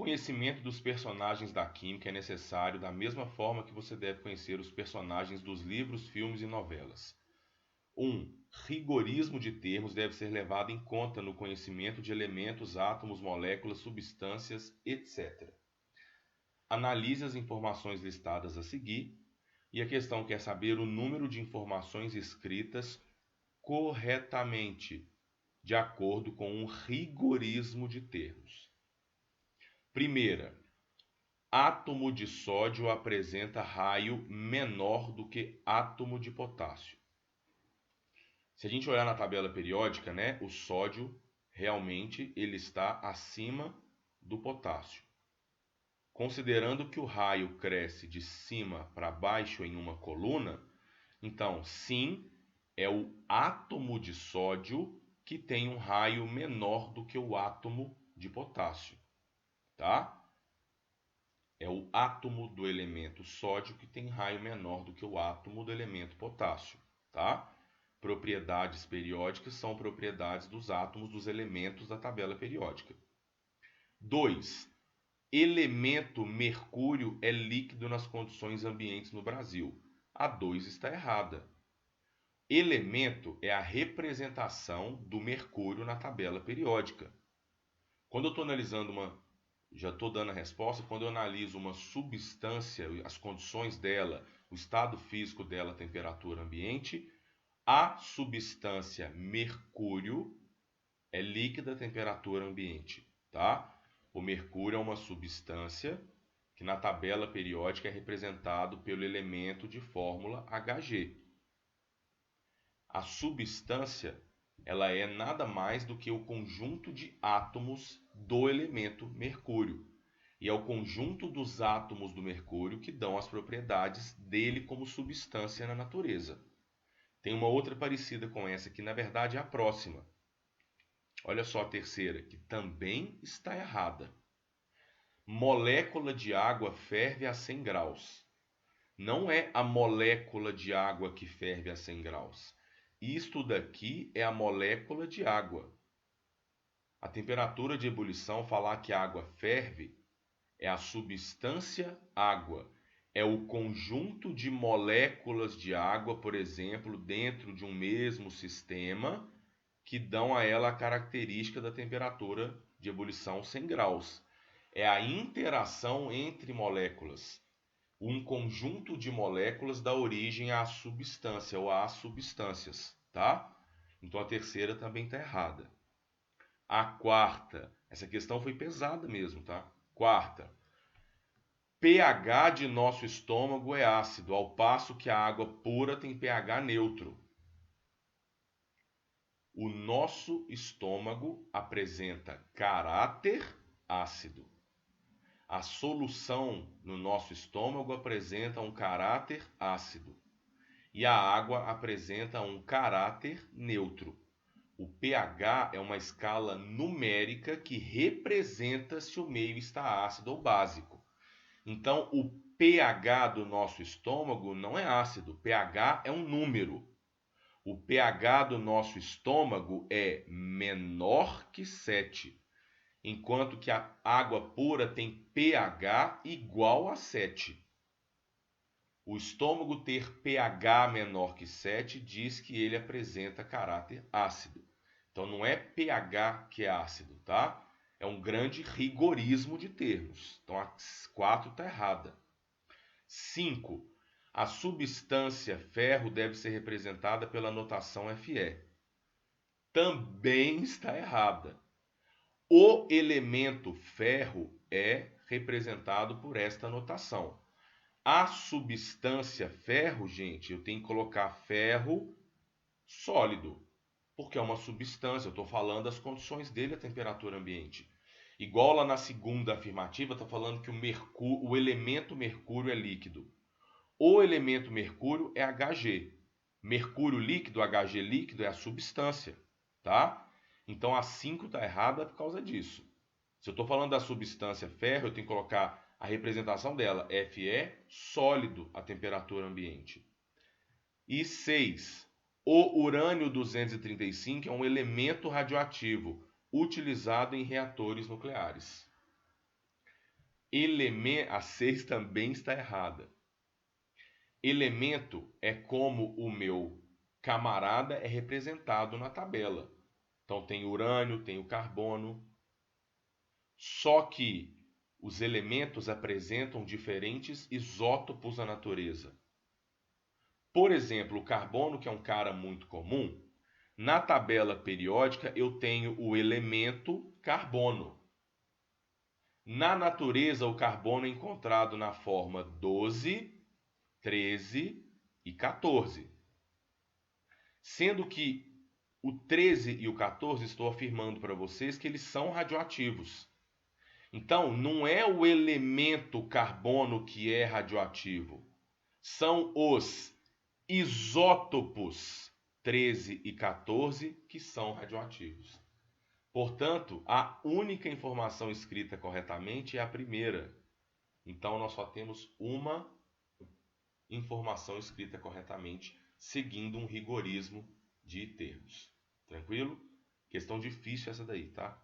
conhecimento dos personagens da química é necessário da mesma forma que você deve conhecer os personagens dos livros, filmes e novelas. 1. Rigorismo de termos deve ser levado em conta no conhecimento de elementos, átomos, moléculas, substâncias, etc. Analise as informações listadas a seguir e a questão quer saber o número de informações escritas corretamente, de acordo com um rigorismo de termos. Primeira, átomo de sódio apresenta raio menor do que átomo de potássio. Se a gente olhar na tabela periódica, né, o sódio realmente ele está acima do potássio. Considerando que o raio cresce de cima para baixo em uma coluna, então sim, é o átomo de sódio que tem um raio menor do que o átomo de potássio, tá? É o átomo do elemento sódio que tem raio menor do que o átomo do elemento potássio, tá? Propriedades periódicas são propriedades dos átomos dos elementos da tabela periódica. 2. Elemento mercúrio é líquido nas condições ambientes no Brasil. A 2 está errada. Elemento é a representação do mercúrio na tabela periódica. Quando eu estou analisando já estou dando a resposta, quando eu analiso uma substância, as condições dela, o estado físico dela, a temperatura ambiente, a substância mercúrio é líquida à temperatura ambiente, tá? O mercúrio é uma substância que na tabela periódica é representado pelo elemento de fórmula Hg. A substância, ela é nada mais do que o conjunto de átomos do elemento mercúrio. E é o conjunto dos átomos do mercúrio que dão as propriedades dele como substância na natureza. Tem uma outra parecida com essa, que na verdade é a próxima. Olha só a terceira, que também está errada. Molécula de água ferve a 100 graus. Não é a molécula de água que ferve a 100 graus. Isto daqui é a molécula de água. A temperatura de ebulição, falar que a água ferve, é a substância água. É o conjunto de moléculas de água, por exemplo, dentro de um mesmo sistema, que dão a ela a característica da temperatura de ebulição 100 graus. É a interação entre moléculas. Um conjunto de moléculas dá origem à substância ou às substâncias, tá? Então a terceira também está errada. A quarta, essa questão foi pesada mesmo, tá? Quarta, pH de nosso estômago é ácido, ao passo que a água pura tem pH neutro. O nosso estômago apresenta caráter ácido. A solução no nosso estômago apresenta um caráter ácido e a água apresenta um caráter neutro. O pH é uma escala numérica que representa se o meio está ácido ou básico. Então, o pH do nosso estômago não é ácido, o pH é um número. O pH do nosso estômago é menor que 7. Enquanto que a água pura tem pH igual a 7. O estômago ter pH menor que 7 diz que ele apresenta caráter ácido. Então não é pH que é ácido, tá? É um grande rigorismo de termos. Então a 4 está errada. 5. A substância ferro deve ser representada pela notação Fe. Também está errada. O elemento ferro é representado por esta notação. A substância ferro, gente, eu tenho que colocar ferro sólido, porque é uma substância, eu estou falando das condições dele, a temperatura ambiente. Igual lá na segunda afirmativa, está falando que o elemento mercúrio é líquido. O elemento mercúrio é Hg. Mercúrio líquido, Hg líquido, é a substância, tá? Então a 5 está errada por causa disso. Se eu estou falando da substância ferro, eu tenho que colocar a representação dela, Fe, sólido a temperatura ambiente. E 6. O urânio 235 é um elemento radioativo utilizado em reatores nucleares. A 6 também está errada. Elemento é como o meu camarada é representado na tabela. Então tem urânio, tem o carbono. Só que os elementos apresentam diferentes isótopos na natureza. Por exemplo, o carbono, que é um cara muito comum, na tabela periódica eu tenho o elemento carbono. Na natureza, o carbono é encontrado na forma 12, 13 e 14. Sendo que o 13 e o 14 estou afirmando para vocês que eles são radioativos. Então, não é o elemento carbono que é radioativo, são os isótopos 13 e 14 que são radioativos. Portanto, a única informação escrita corretamente é a primeira. Então, nós só temos uma informação escrita corretamente, seguindo um rigorismo de termos. Tranquilo? Questão difícil essa daí, tá?